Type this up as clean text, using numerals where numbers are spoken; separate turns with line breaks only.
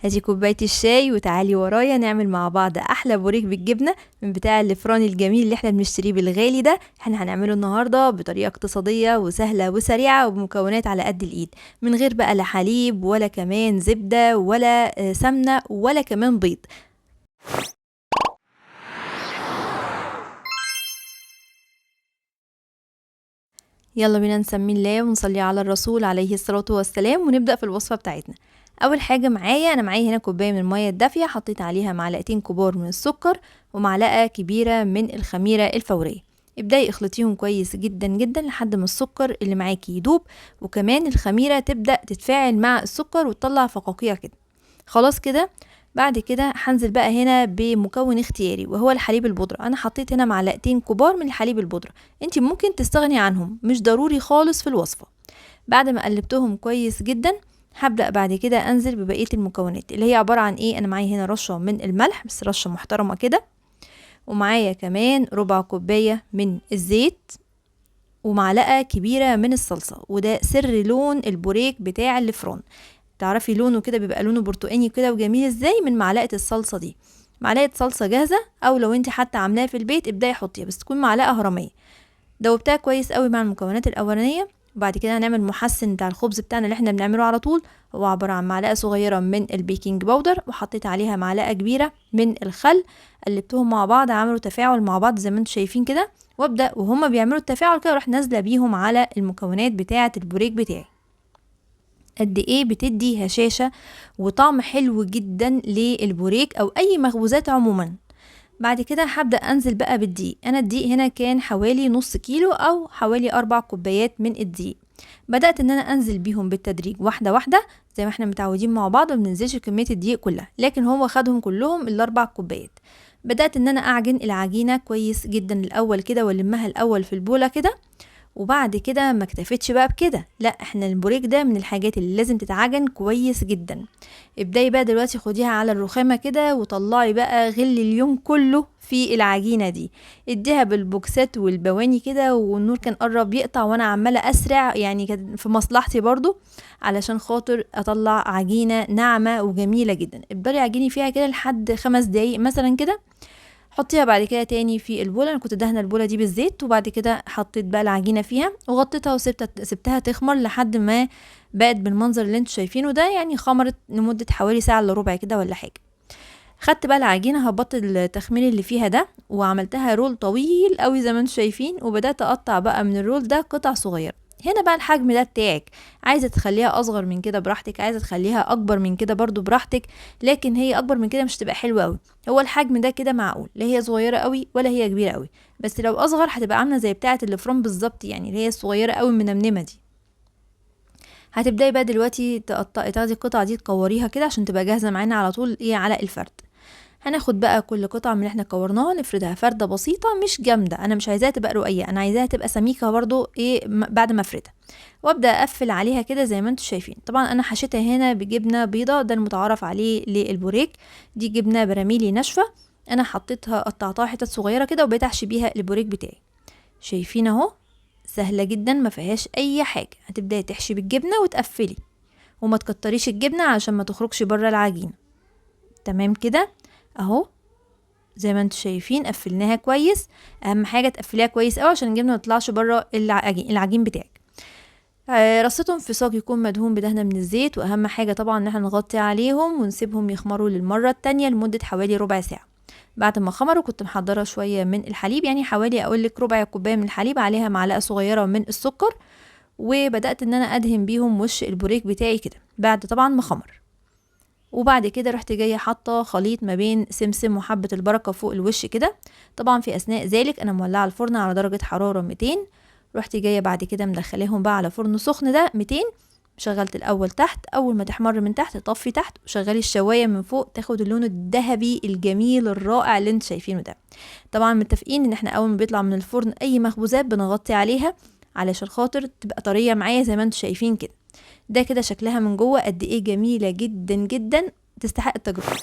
هاتي كوباية الشاي وتعالي ورايا نعمل مع بعض احلى بوريك بالجبنة من بتاع الفران الجميل اللي احنا بنشتريه بالغالي ده. احنا هنعمله النهاردة بطريقة اقتصادية وسهلة وسريعة وبمكونات على قد الايد، من غير بقى لا حليب ولا كمان زبدة ولا سمنة ولا كمان بيض. يلا بينا نسمي الله ونصلي على الرسول عليه الصلاة والسلام ونبدأ في الوصفة بتاعتنا. اول حاجة معايا هنا كوباية من المية الدافية، حطيت عليها معلقتين كبار من السكر ومعلقة كبيرة من الخميرة الفورية. ابدأي اخلطيهم كويس جدا جدا لحد ما السكر اللي معاكي يدوب، وكمان الخميرة تبدأ تتفاعل مع السكر وتطلع فقاقيع كده. خلاص كده. بعد كده هنزل بقى هنا بمكون اختياري وهو الحليب البودرة. انا حطيت هنا معلقتين كبار من الحليب البودرة، انت ممكن تستغني عنهم، مش ضروري خالص في الوصفة. بعد ما قلبتهم كويس جدا هبدأ بعد كده انزل ببقية المكونات اللي هي عبارة عن ايه. انا معايا هنا رشة من الملح، بس رشة محترمة كده، ومعايا كمان ربع كوباية من الزيت، ومعلقة كبيرة من الصلصة. وده سر لون البوريك بتاع الفرن. تعرفي لونه كده بيبقى لونه برتقاني كده وجميل ازاي؟ من معلقة الصلصة دي. معلقة صلصة جاهزة او لو انت حتى عاملاها في البيت ابداي حطيها، بس تكون معلقة هرمية. دوبتها كويس قوي مع المكونات الاولانية. وبعد كده هنعمل محسن بتاع الخبز بتاعنا اللي احنا بنعمله على طول. هو عبارة عن معلقة صغيرة من البيكنج باودر، وحطيت عليها معلقة كبيرة من الخل. قلبتهم مع بعض، عملوا تفاعل مع بعض زي ما انتم شايفين كده. وابدأ وهما بيعملوا التفاعل كده اروح نازلة بيهم على المكونات بتاعة البوريك بتاعي. قد ايه بتدي هشاشة وطعم حلو جدا للبوريك او اي مخبوزات عموما. بعد كده هبدأ انزل بقى بالدقيق. انا الدقيق هنا كان حوالي نص كيلو او حوالي 4 كوبايات من الدقيق. بدأت ان انا انزل بيهم بالتدريج واحدة واحدة زي ما احنا متعودين مع بعض، ومننزلش كمية الدقيق كلها، لكن هو خدهم كلهم الاربع كوبايات. بدأت ان انا اعجن العجينة كويس جدا الاول كده والمها الاول في البولة كده. وبعد كده ما اكتفتش بقى بكده، لا احنا البوريك ده من الحاجات اللي لازم تتعجن كويس جدا. ابداي بقى دلوقتي خديها على الرخامة كده وطلعي بقى غل اليوم كله في العجينة دي. اديها بالبوكسات والبواني كده، والنور كان قرب يقطع وانا عمالة اسرع، يعني كان في مصلحتي برضو علشان خاطر اطلع عجينة ناعمة وجميلة جدا. افضلي عجيني فيها كده لحد 5 دقايق مثلا كده. حطيها بعد كده تاني في البولة. انا كنت دهنه البولة دي بالزيت، وبعد كده حطيت بقى العجينة فيها وغطيتها سبتها تخمر لحد ما بقت بالمنظر اللي انتوا شايفينه ده. يعني خمرت لمدة حوالي ساعة الا ربع كده ولا حاجة. خدت بقى العجينة، هبطت التخمير اللي فيها ده وعملتها رول طويل قوي زي ما انتوا شايفين، وبدأت اقطع بقى من الرول ده قطع صغيرة. هنا بقى الحجم ده بتاعك، عايزة تخليها اصغر من كده براحتك، عايزة تخليها اكبر من كده برضو براحتك، لكن هي اكبر من كده مش تبقى حلوة قوي. هو الحجم ده كده معقول، لا هي صغيرة قوي ولا هي كبيرة قوي، بس لو اصغر هتبقى عاملة زي بتاعة الفرن بالظبط، يعني اللي هي الصغيرة قوي المنمنمة دي. هتبداي بقى دلوقتي تاخدي القطعة دي تكوريها كده عشان تبقى جاهزة معانا على طول ايه على الفرد. هناخد بقى كل قطعة من اللي احنا كورناها نفردها فردة بسيطة مش جامدة، انا مش عايزاها تبقى رقيقة، انا عايزاها تبقى سميكة برضو ايه بعد ما افردها. وابدا اقفل عليها كده زي ما انتم شايفين. طبعا انا حشيتها هنا بجبنة بيضة، ده المتعارف عليه للبوريك. دي جبنة براميلي ناشفة. انا حطيتها قطعتها حتت صغيرة كده وبقيت احشي بيها البوريك بتاعي. شايفين اهو، سهلة جدا ما فيهاش اي حاجة. هتبداي تحشي بالجبنة وتقفلي، وما تكتريش الجبنة عشان ما تخرجش بره العجين. تمام كده اهو، زي ما انتم شايفين قفلناها كويس. اهم حاجه تقفليها كويس قوي عشان الجبنه ما تطلعش بره العجين بتاعك. رصتهم في صاج يكون مدهون بدهنه من الزيت، واهم حاجه طبعا ان احنا نغطي عليهم ونسيبهم يخمروا للمره التانية لمده حوالي ربع ساعه. بعد ما خمروا كنت محضره شويه من الحليب، يعني حوالي اقول لك ربع كوبايه من الحليب عليها معلقه صغيره من السكر، وبدات ان انا ادهن بيهم وش البوريك بتاعي كده بعد طبعا ما خمر. وبعد كده رحت جايه حاطه خليط ما بين سمسم وحبه البركه فوق الوش كده. طبعا في اثناء ذلك انا مولعه الفرن على درجه حراره 200. رحت جايه بعد كده مدخلاهم بقى على فرن سخن ده 200. شغلت الاول تحت، اول ما تحمر من تحت طفي تحت وشغلي الشوايه من فوق تاخد اللون الذهبي الجميل الرائع اللي انت شايفينه ده. طبعا متفقين ان احنا اول ما بيطلع من الفرن اي مخبوزات بنغطي عليها علشان خاطر تبقى طريه معايا زي ما انتم شايفين كده. ده كده شكلها من جوه قد ايه جميلة جدا جدا، تستحق التجربة.